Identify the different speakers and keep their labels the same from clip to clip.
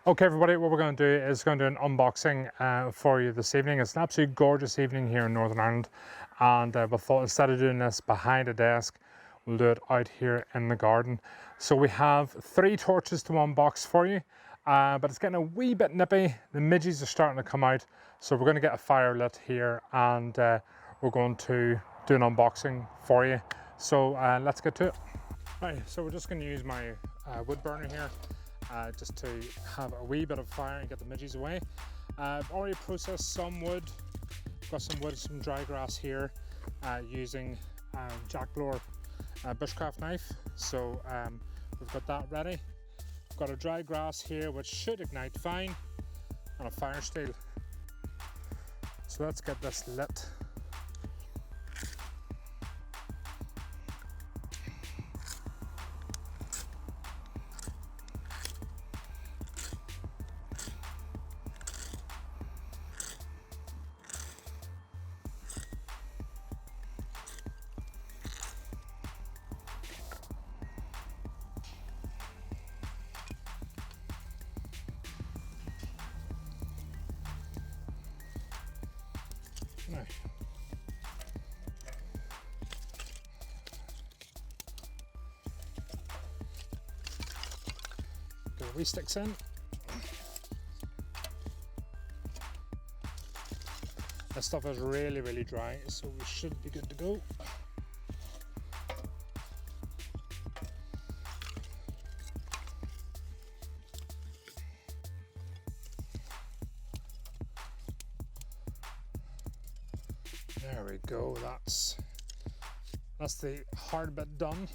Speaker 1: Okay everybody, what we're going to do is going to do an unboxing for you this evening. It's an absolutely gorgeous evening here in Northern Ireland, and we thought instead of doing this behind a desk, we'll do it out here in the garden. So we have 3 torches to unbox for you, but it's getting a wee bit nippy. The midges are starting to come out, so we're going to get a fire lit here, and we're going to do an unboxing for you. So let's get to it. Right, so we're just going to use my wood burner here. Just to have a wee bit of fire and get the midges away. I've already processed some wood. Got some wood, some dry grass here using jack blower bushcraft knife. So we've got that ready. We've got a dry grass here which should ignite fine, and a fire steel. So let's get this lit. Now, get the wee sticks in. This stuff is really dry, so we should be good to go. There we go, that's the hard bit done.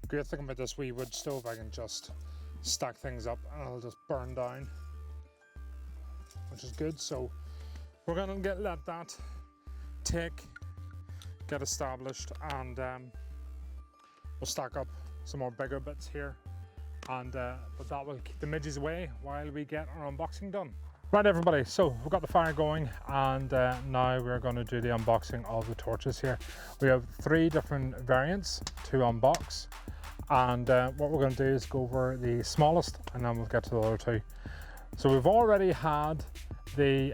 Speaker 1: Great thing about this wee wood stove, I can just stack things up and it'll just burn down, which is good. So we're gonna let that get established, and we'll stack up some more bigger bits here, and but that will keep the midges away while we get our unboxing done. Right everybody, so we've got the fire going, and now we're going to do the unboxing of the torches here. We have 3 different variants to unbox, and what we're going to do is go over the smallest and then we'll get to the other 2. So we've already had the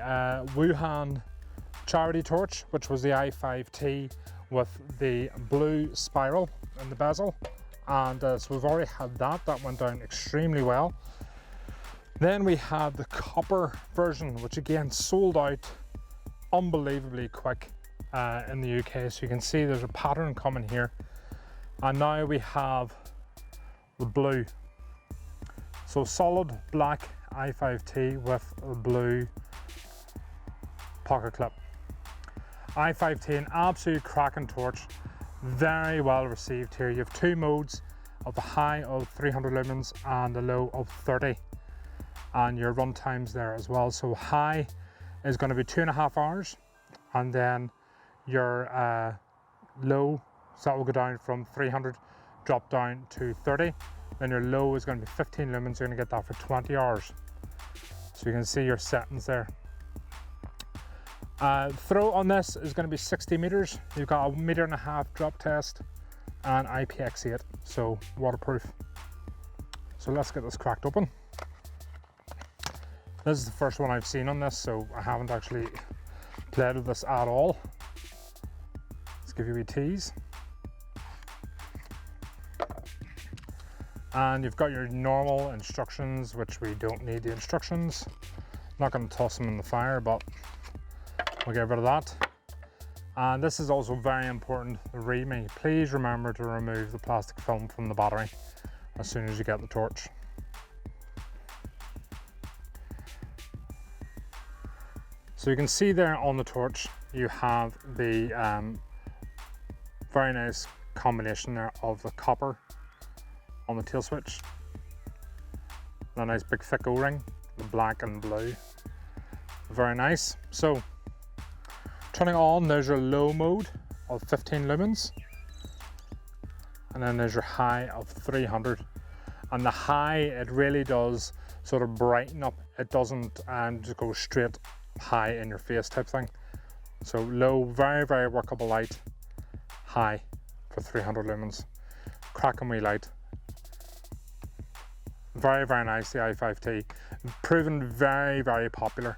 Speaker 1: Wuhan charity torch, which was the i5T with the blue spiral in the bezel. And so we've already had that. That went down extremely well. Then we had the copper version, which again sold out unbelievably quick in the UK. So you can see there's a pattern coming here. And now we have the blue. So solid black i5T with a blue pocket clip. i5T, an absolute cracking torch. Very well received here. You have 2 modes of a high of 300 lumens and a low of 30, and your run times there as well. So high is going to be 2.5 hours, and then your low, so that will go down from 300 drop down to 30. Then your low is going to be 15 lumens. You're going to get that for 20 hours. So you can see your settings there. Throw on this is going to be 60 meters. You've got a 1.5 meter drop test and IPX8, so waterproof. So let's get this cracked open. This is the first one I've seen on this, so I haven't actually played with this at all. Let's give you a tease. And you've got your normal instructions, which we don't need the instructions. Not going to toss them in the fire, but we'll get rid of that. And this is also very important, the readme. Please remember to remove the plastic film from the battery as soon as you get the torch. So you can see there on the torch, you have the very nice combination there of the copper on the tail switch, the nice big thick O-ring, the black and blue. Very nice. So turning on, there's your low mode of 15 lumens, and then there's your high of 300. And the high, it really does sort of brighten up. It doesn't just go straight high in your face type thing. So low, very, very workable light. High for 300 lumens. Cracking wee light. Very, very nice, the i5T. Proven very, very popular.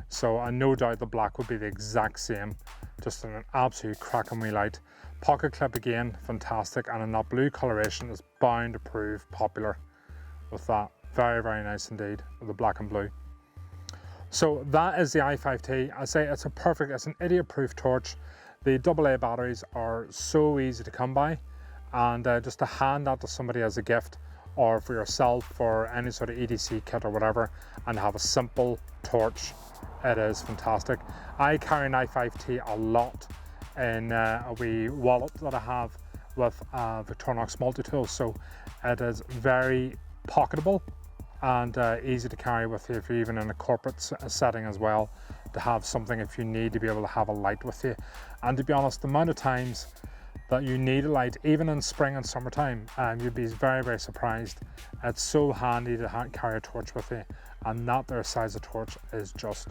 Speaker 1: So I no doubt the black would be the exact same. Just an absolute cracking wee light. Pocket clip again, fantastic. And in that blue coloration is bound to prove popular with that. Very, very nice indeed, with the black and blue. So that is the i5T. I say it's an idiot-proof torch. The AA batteries are so easy to come by, and just to hand that to somebody as a gift, or for yourself for any sort of EDC kit or whatever, and have a simple torch, it is fantastic. I carry an i5T a lot in a wee wallet that I have with Victorinox multi-tool, so it is very pocketable and easy to carry with you if you're even in a corporate setting as well, to have something if you need to be able to have a light with you. And to be honest, the amount of times that you need a light, even in spring and summertime, you'd be very, very surprised. It's so handy to carry a torch with you, and that there size of torch is just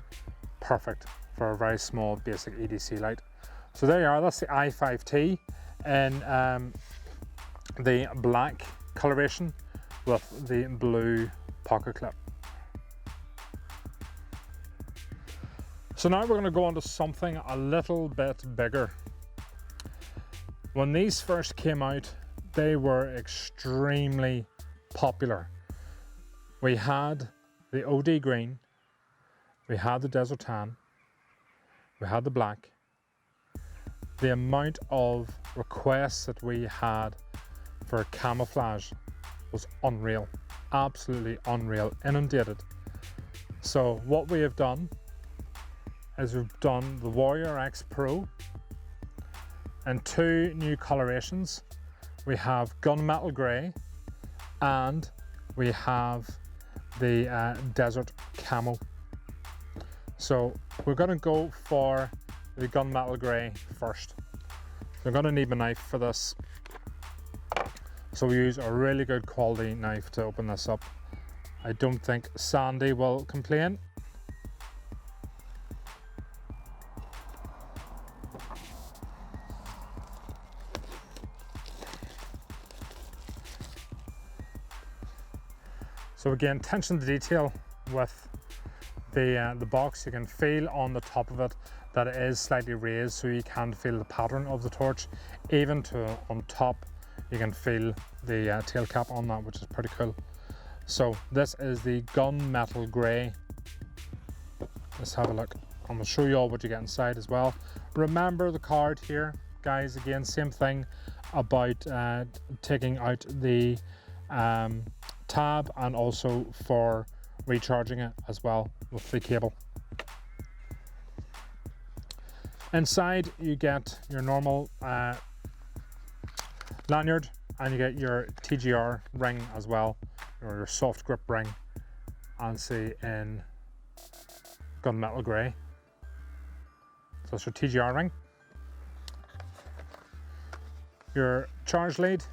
Speaker 1: perfect for a very small basic EDC light. So there you are, that's the i5T in the black coloration with the blue pocket clip. So now we're going to go on to something a little bit bigger. When these first came out, they were extremely popular. We had the OD green, we had the desert tan, we had the black. The amount of requests that we had for camouflage was unreal, absolutely unreal, inundated. So what we have done is we've done the Warrior X Pro in two new colorations. We have gunmetal grey and we have the desert camo. So we're going to go for the gunmetal grey first. We're going to need a knife for this, so we use a really good quality knife to open this up. I don't think Sandy will complain. So again, attention to detail with the box. You can feel on the top of it that it is slightly raised, so you can feel the pattern of the torch. Even to on top, you can feel the tail cap on that, which is pretty cool. So this is the gunmetal grey. Let's have a look. I'm going to show you all what you get inside as well. Remember the card here, guys. Again, same thing about taking out the tab, and also for recharging it as well with the cable. Inside you get your normal lanyard, and you get your TGR ring as well, or your soft grip ring, and see in gunmetal grey. So that's your TGR ring. Your charge lead,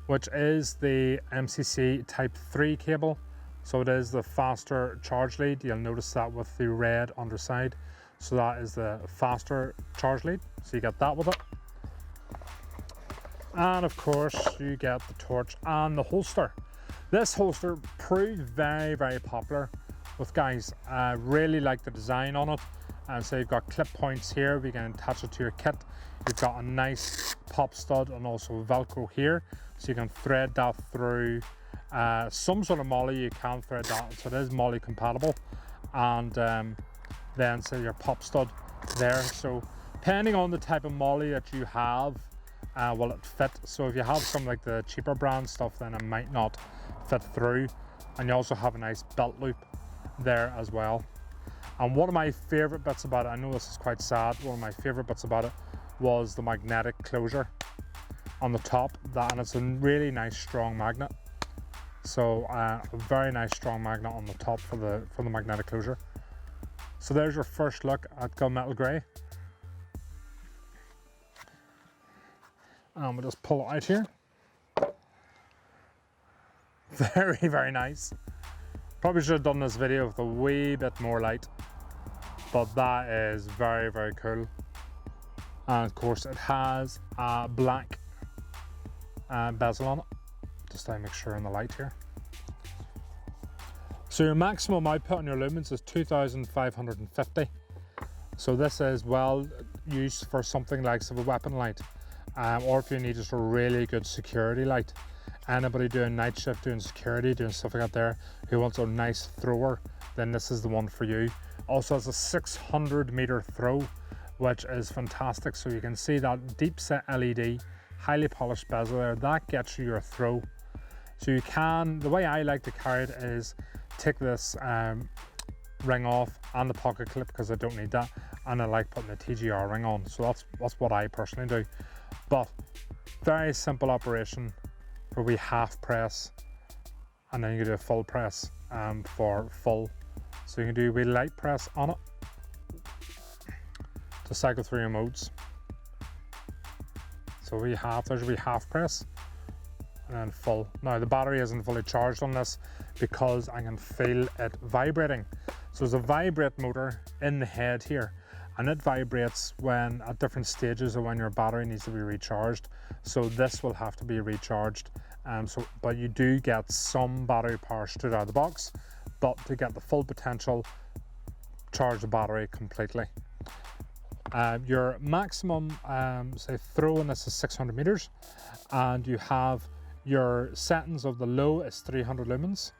Speaker 1: which is the MCC Type 3 cable. So it is the faster charge lead. You'll notice that with the red underside. So that is the faster charge lead. So you get that with it. And of course you get the torch and the holster. This holster proved very, very popular with guys. Really like the design on it. And so you've got clip points here. We can attach it to your kit. You've got a nice pop stud and also Velcro here. So you can thread that through some sort of molly. You can thread that, so it is molly compatible. And then so your pop stud there. So depending on the type of molly that you have, will it fit? So if you have some like the cheaper brand stuff, then it might not fit through. And you also have a nice belt loop there as well. And one of my favorite bits about it, I know this is quite sad, one of my favorite bits about it was the magnetic closure on the top, and it's a really nice strong magnet. So a very nice strong magnet on the top for the magnetic closure. So there's your first look at gunmetal grey. And we'll just pull it out here. Very, very nice. Probably should have done this video with a wee bit more light. but that is very, very cool. And of course it has a black bezel on it, just to make sure in the light here. So your maximum output on your lumens is 2550. So this is well used for something like a weapon light, or if you need just a really good security light. Anybody doing night shift, doing security, doing stuff like that there, who wants a nice thrower, then this is the one for you. Also has a 600-meter throw, which is fantastic. So you can see that deep set LED, highly polished bezel there, that gets you your throw. So you can, the way I like to carry it is take this ring off and the pocket clip, because I don't need that, and I like putting the TGR ring on. So that's what I personally do. But very simple operation where we half press, and then you can do a full press for full. So you can do a wee light press on it to cycle through your modes. So there's a wee half press, and then full. Now the battery isn't fully charged on this because I can feel it vibrating. So there's a vibrate motor in the head here, and it vibrates when at different stages of when your battery needs to be recharged. So this will have to be recharged. But you do get some battery power straight out of the box, but to get the full potential, charge the battery completely. Your maximum say throw in this is 600 meters, and you have your settings of the low is 300 lumens,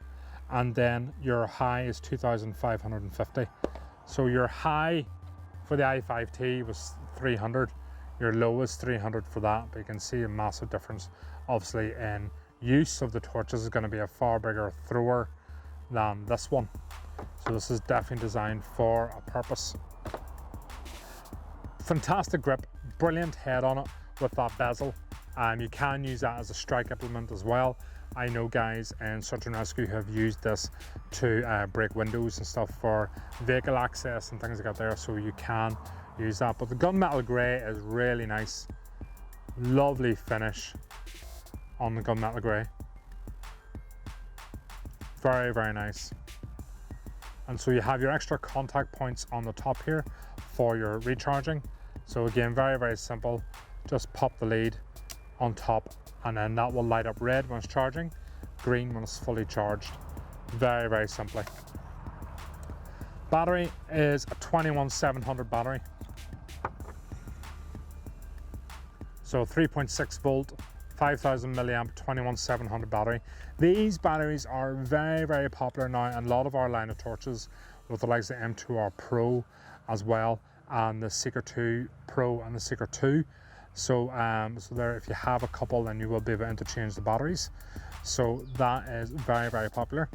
Speaker 1: and then your high is 2550. So your high for the i5T was 300, your low is 300 for that, but you can see a massive difference. Obviously in use of the torches is going to be a far bigger thrower than this one. So this is definitely designed for a purpose. Fantastic grip, brilliant head on it with that bezel. You can use that as a strike implement as well. I know guys in search and rescue have used this to break windows and stuff for vehicle access and things like that there, so you can use that. But the gunmetal grey is really nice. Lovely finish on the gunmetal grey. Very, very nice. And so you have your extra contact points on the top here for your recharging. So again, very, very simple. Just pop the lead on top, and then that will light up red when it's charging, green when it's fully charged. Very, very simply. Battery is a 21700 battery. So 3.6 volt, 5000 milliamp, 21700 battery. These batteries are very, very popular now in a lot of our line of torches, with the likes of M2R Pro as well, and the Seeker 2 Pro and the Seeker 2. So there, if you have a couple, then you will be able to interchange the batteries. So that is very, very popular.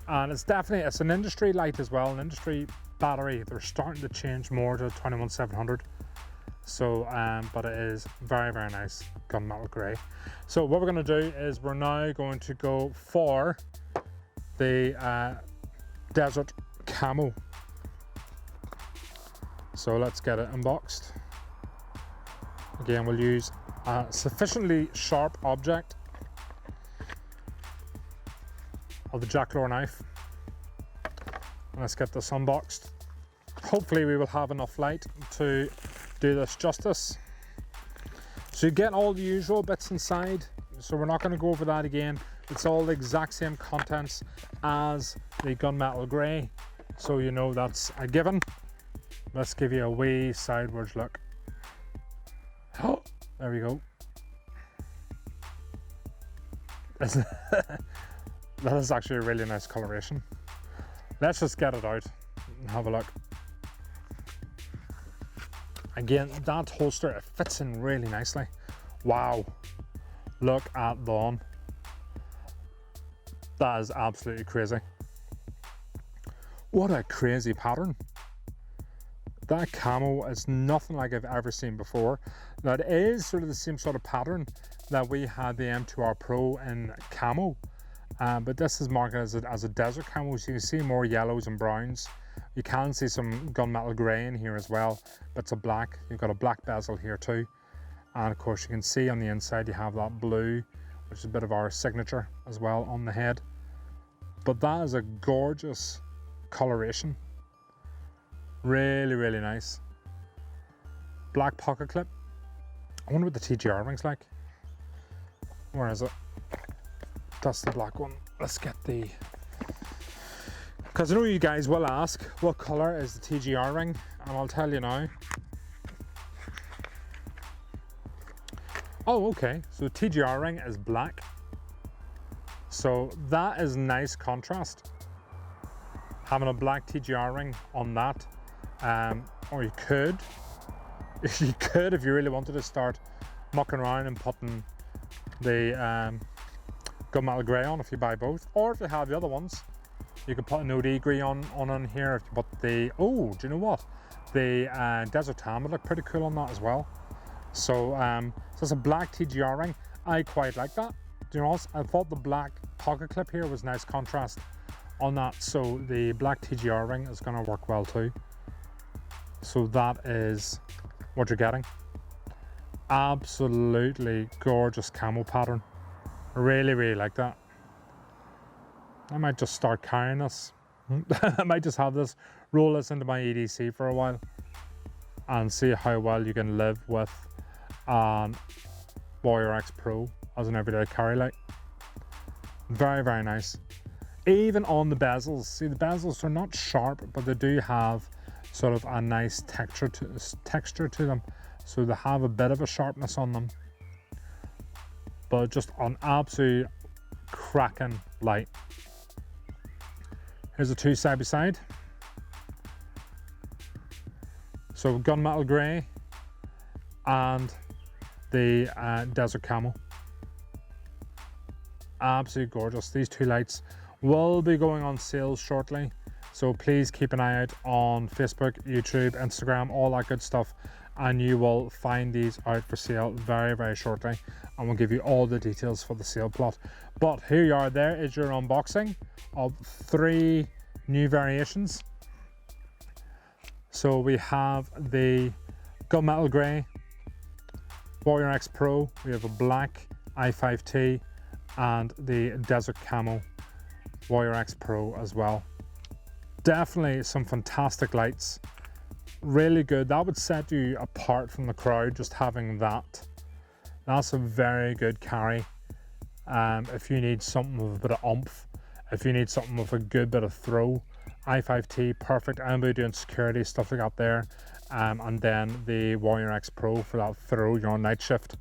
Speaker 1: And it's an industry light as well, an industry battery. They're starting to change more to 21700. So, but it is very, very nice gunmetal grey. So what we're going to do is we're now going to go for the Desert Camo. So let's get it unboxed. Again, we'll use a sufficiently sharp object of the Jacklore knife. Let's get this unboxed. Hopefully we will have enough light to do this justice. So you get all the usual bits inside, so we're not going to go over that again. It's all the exact same contents as the gunmetal grey, so you know that's a given. Let's give you a wee sideways look. Oh, there we go. That is actually a really nice coloration. Let's just get it out and have a look. Again, that holster, it fits in really nicely. Wow, look at that. That is absolutely crazy. What a crazy pattern. That camo is nothing like I've ever seen before. Now it is sort of the same sort of pattern that we had the M2R Pro in camo, but this is marketed as a desert camo, so you can see more yellows and browns. You can see some gunmetal grey in here as well, but it's a black. You've got a black bezel here too, and of course you can see on the inside you have that blue, which is a bit of our signature as well on the head. But that is a gorgeous coloration. Really, really nice. Black pocket clip. I wonder what the TGR ring's like. Where is it? That's the black one. Let's get the... Because I know you guys will ask, what colour is the TGR ring? And I'll tell you now. Oh, okay. So the TGR ring is black. So that is nice contrast. Having a black TGR ring on that. Or you could if you really wanted to start mucking around and putting the gunmetal grey on if you buy both, or if you have the other ones, you can put an OD grey on here. If you put the, oh, do you know what, the desert tan would look pretty cool on that as well. So so it's a black TGR ring. I quite like that. Do you know what, I thought the black pocket clip here was nice contrast on that, so the black TGR ring is going to work well too. So that is what you're getting. Absolutely gorgeous camo pattern. Really, really like that. I might just start carrying this. I might just have this, roll this into my EDC for a while and see how well you can live with an Warrior X Pro as an everyday carry light. Very, very nice. Even on the bezels, see the bezels are not sharp, but they do have sort of a nice texture to them, so they have a bit of a sharpness on them, but just an absolute cracking light. Here's the two side by side. So gunmetal grey and the desert camo. Absolutely gorgeous. These two lights will be going on sale shortly, so please keep an eye out on Facebook, YouTube, Instagram, all that good stuff, and you will find these out for sale very, very shortly, and we'll give you all the details for the sale plot. But here you are, there is your unboxing of 3 new variations. So we have the gunmetal grey Warrior X Pro, we have a black i5T, and the desert camo Warrior X Pro as well. Definitely some fantastic lights, really good. That would set you apart from the crowd, just having that. That's a very good carry. If you need something with a bit of oomph, if you need something with a good bit of throw, i5T, perfect. Anybody doing security, stuff like that there. And then the Warrior X Pro for that throw, you're on night shift.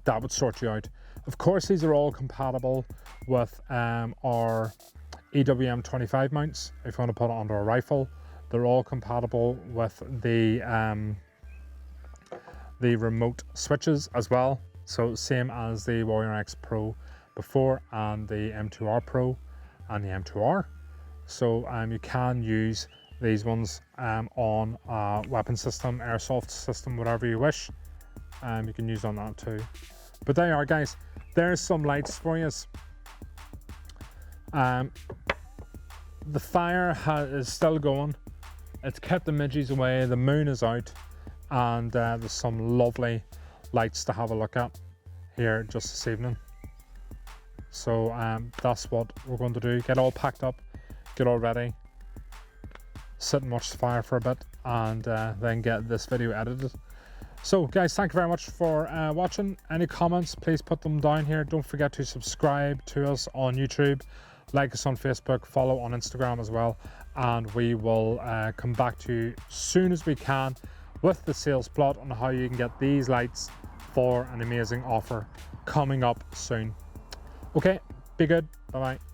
Speaker 1: That would sort you out. Of course, these are all compatible with our EWM 25 mounts. If you want to put it onto a rifle, they're all compatible with the remote switches as well. So same as the Warrior X Pro before, and the M2R Pro and the M2R. So you can use these ones on a weapon system, airsoft system, whatever you wish. You can use on that too. But there you are, guys. There's some lights for you. The fire is still going. It's kept the midges away. The moon is out, and there's some lovely lights to have a look at here just this evening. So that's what we're going to do. Get all packed up, get all ready, sit and watch the fire for a bit, and then get this video edited. So guys, thank you very much for watching. Any comments, please put them down here. Don't forget to subscribe to us on YouTube, like us on Facebook, follow on Instagram as well, and we will come back to you as soon as we can with the sales plot on how you can get these lights for an amazing offer coming up soon. Okay, be good, bye bye.